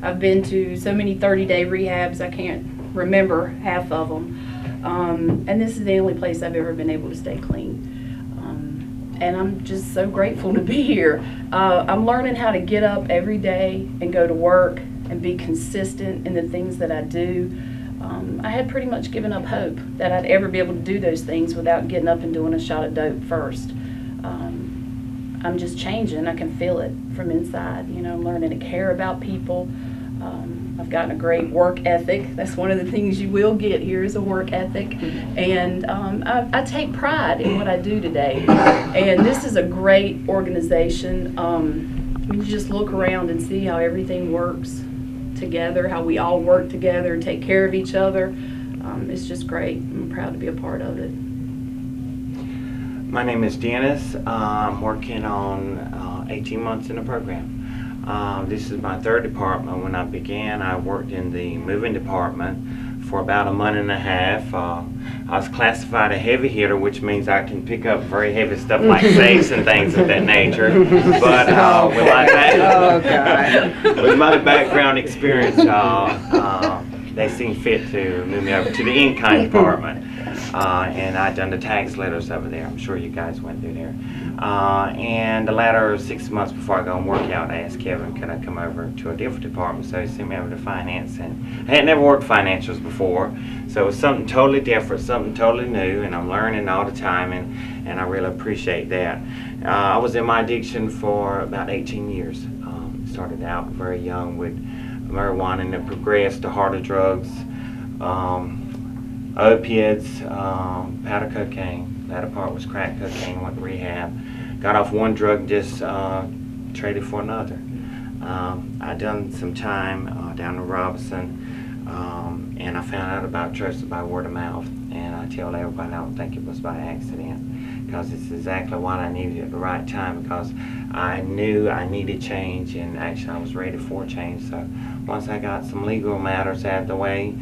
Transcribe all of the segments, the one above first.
I've been to so many 30-day rehabs, I can't remember half of them. And this is the only place I've ever been able to stay clean. And I'm just so grateful to be here. I'm learning how to get up every day and go to work and be consistent in the things that I do. I had pretty much given up hope that I'd ever be able to do those things without getting up and doing a shot of dope first. I'm just changing. I can feel it from inside. You know, I'm learning to care about people. I've gotten a great work ethic. That's one of the things you will get here is a work ethic. And I take pride in what I do today. And this is a great organization. You just look around and see how everything works together, how we all work together and take care of each other. It's just great. I'm proud to be a part of it. My name is Dennis. I'm working on 18 months in the program. This is my third department. When I began, I worked in the moving department for about a month and a half. I was classified a heavy hitter, which means I can pick up very heavy stuff like safes and things of that nature. But with my background experience, they seemed fit to move me over to the in-kind department. And I'd done the tax letters over there. I'm sure you guys went through there. And the latter 6 months before I go and work out, I asked Kevin, could I come over to a different department? So he sent me over to finance. And I had never worked financials before. So it was something totally different, something totally new. And I'm learning all the time. And I really appreciate that. I was in my addiction for about 18 years. Started out very young with marijuana and then progressed to harder drugs. Opiates, powder cocaine. Latter part was crack cocaine, went to rehab. Got off one drug, just traded for another. I done some time down in Robinson, and I found out about TROSA by word of mouth. And I tell everybody I don't think it was by accident, because it's exactly what I needed at the right time, because I knew I needed change, and actually I was ready for change. So once I got some legal matters out of the way,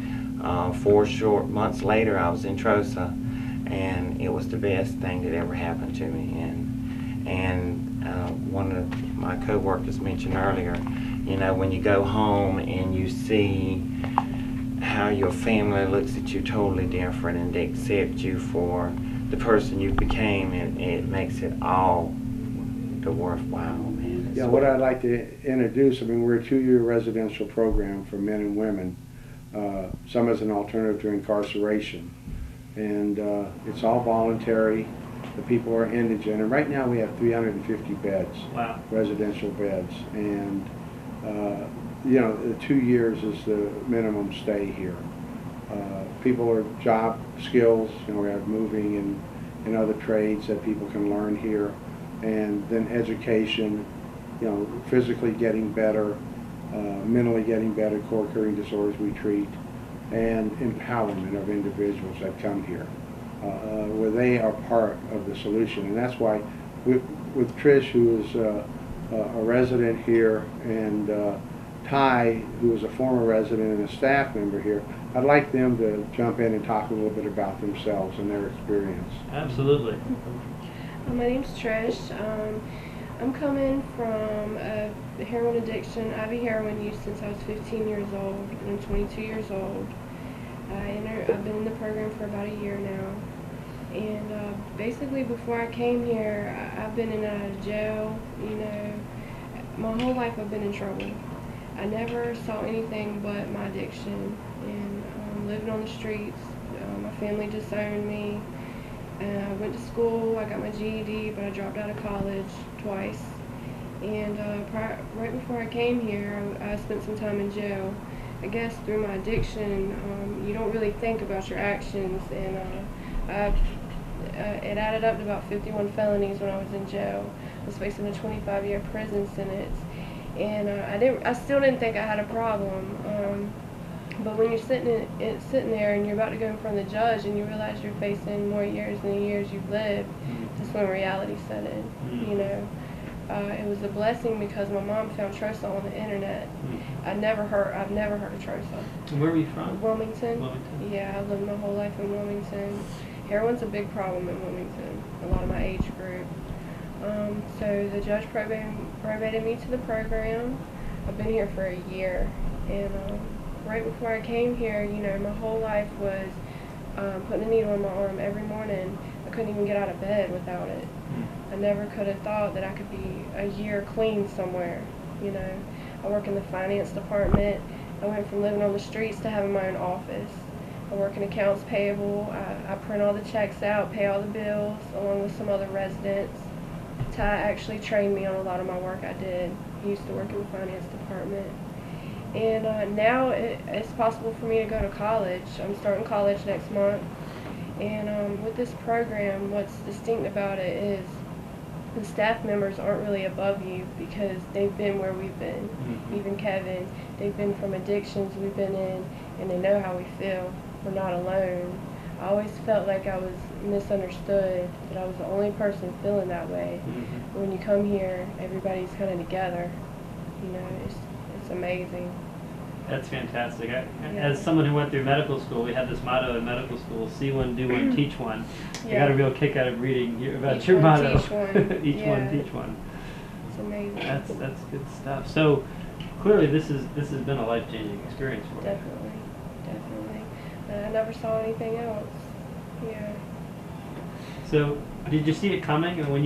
4 short months later, I was in TROSA, and it was the best thing that ever happened to me. And one of my co-workers mentioned earlier, you know, when you go home and you see how your family looks at you totally different and they accept you for the person you became, and it makes it all the worthwhile, man. Yeah, what I'd like to introduce, I mean, we're a 2-year residential program for men and women. Some as an alternative to incarceration, and it's all voluntary. The people are indigent, and right now we have 350 beds, wow, residential beds, and you know, 2 years is the minimum stay here. People are job skills, you know, we have moving and other trades that people can learn here, and then education, you know, physically getting better, mentally getting better, co-occurring disorders we treat, and empowerment of individuals that come here, where they are part of the solution. And that's why with Trish, who is a resident here, and Ty, who is a former resident and a staff member here, I'd like them to jump in and talk a little bit about themselves and their experience. Absolutely. My name's Trish. I'm coming from heroin addiction, IV heroin use since I was 15 years old, and I'm 22 years old. I've been in the program for about a year now. And basically before I came here, I've been in and out of jail. You know, my whole life I've been in trouble. I never saw anything but my addiction, and living on the streets. My family disowned me. I went to school, I got my GED, but I dropped out of college twice. And right before I came here, I spent some time in jail. I guess through my addiction, you don't really think about your actions, and it added up to about 51 felonies when I was in jail. I was facing a 25-year prison sentence, and I still didn't think I had a problem. But when you're sitting there and you're about to go in front of the judge and you realize you're facing more years than the years you've lived, that's when reality set in. You know, it was a blessing because my mom found TROSA on the internet. I've never heard of TROSA. Where are you from? Wilmington. Wilmington. Yeah, I've lived my whole life in Wilmington. Heroin's a big problem in Wilmington. A lot of my age group. So the judge probated me to the program. I've been here for a year. And right before I came here, you know, my whole life was putting a needle in my arm every morning. I couldn't even get out of bed without it. I never could have thought that I could be a year clean somewhere, you know. I work in the finance department. I went from living on the streets to having my own office. I work in accounts payable. I print all the checks out, pay all the bills, along with some other residents. Ty actually trained me on a lot of my work I did. He used to work in the finance department. And now it's possible for me to go to college. I'm starting college next month. And with this program, what's distinct about it is the staff members aren't really above you because they've been where we've been. Even Kevin, they've been from addictions we've been in, and they know how we feel. We're not alone. I always felt like I was misunderstood, that I was the only person feeling that way. When you come here, everybody's kind of together. You know, it's amazing. That's fantastic. As someone who went through medical school, we had this motto in medical school: see one, do one, teach one. I got a real kick out of reading about your motto. Teach one. Each one, teach one. It's amazing. That's good stuff. So clearly, this has been a life-changing experience for you. Definitely. I never saw anything else. Yeah. So, did you see it coming? And when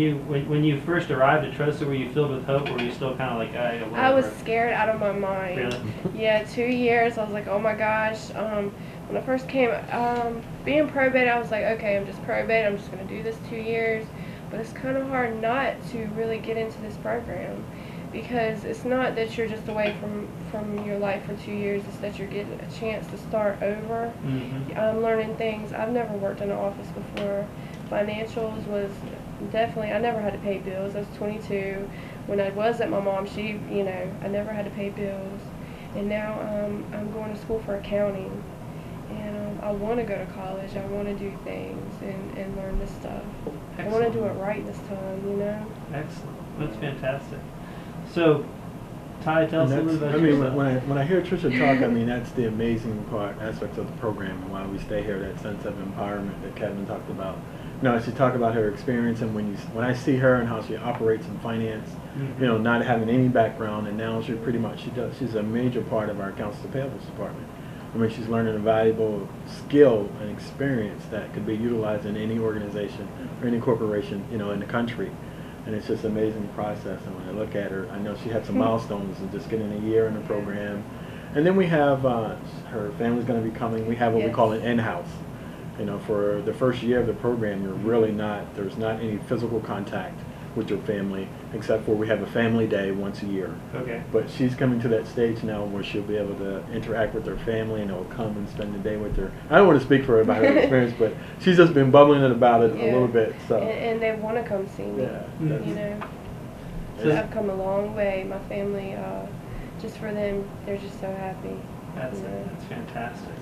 you first arrived at TROSA, were you filled with hope, or were you still kind of like, I was scared out of my mind. Really? Yeah, 2 years. I was like, oh my gosh. When I first came, being probated, I was like, okay, I'm just probated. I'm just going to do this 2 years. But it's kind of hard not to really get into this program, because it's not that you're just away from your life for 2 years. It's that you're getting a chance to start over. I'm learning things. I've never worked in an office before. Financials was definitely, I never had to pay bills. I was 22. When I was at my mom, I never had to pay bills. And now I'm going to school for accounting. And I want to go to college. I want to do things and learn this stuff. Excellent. I want to do it right this time, you know? Excellent. That's fantastic. So, Ty, tell us a little bit about yourself. When I hear Tricia talk, I mean, that's the amazing aspect of the program and why we stay here, that sense of empowerment that Kevin talked about. You know, she talked about her experience, and when I see her and how she operates in finance, you know, not having any background, and now she's a major part of our accounts payables department. I mean, she's learning a valuable skill and experience that could be utilized in any organization or any corporation, you know, in the country. And it's just an amazing process. And when I look at her, I know she had some milestones and just getting a year in the program. And then we have her family's going to be coming. We have what we call an in-house. You know, for the first year of the program, there's not any physical contact with your family, except for we have a family day once a year. Okay. But she's coming to that stage now where she'll be able to interact with her family, and they'll come and spend the day with her. I don't want to speak for her about her experience, but she's just been bubbling about it a little bit. So. And they want to come see me. You know. So I've come a long way. My family, just for them, they're just so happy. That's fantastic.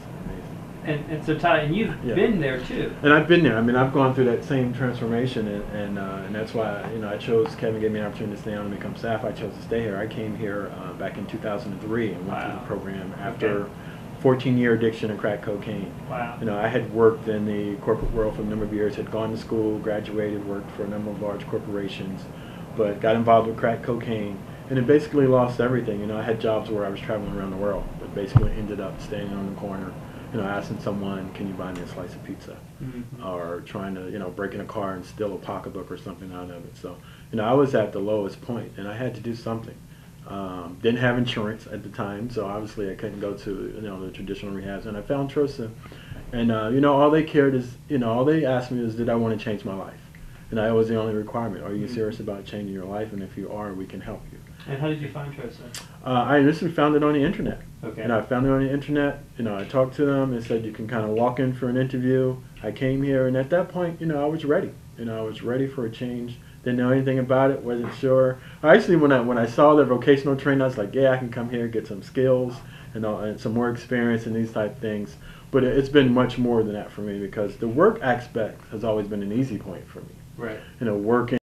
And so, Ty, and you've been there too. And I've been there. I mean, I've gone through that same transformation, and that's why, you know, I chose. Kevin gave me an opportunity to stay on and become staff. I chose to stay here. I came here back in 2003 and went through the program after 14-year addiction of crack cocaine. Wow. You know, I had worked in the corporate world for a number of years. Had gone to school, graduated, worked for a number of large corporations, but got involved with crack cocaine, and it basically lost everything. You know, I had jobs where I was traveling around the world, but basically ended up staying on the corner. You know, asking someone, can you buy me a slice of pizza? Or trying to, you know, break in a car and steal a pocketbook or something out of it. So, you know, I was at the lowest point, and I had to do something. Didn't have insurance at the time, so obviously I couldn't go to, you know, the traditional rehabs. And I found TROSA, and, you know, all they cared is, you know, all they asked me is, did I want to change my life? And that was the only requirement. Are you serious about changing your life? And if you are, we can help you. And how did you find TROSA? I initially found it on the internet. Okay. And I found it on the internet. You know, I talked to them. They said you can kind of walk in for an interview. I came here, and at that point, you know, I was ready. You know, I was ready for a change. Didn't know anything about it. Wasn't sure. Actually, when I saw the vocational training, I was like, yeah, I can come here, get some skills and some more experience and these type of things. But it's been much more than that for me, because the work aspect has always been an easy point for me. Right. You know, working.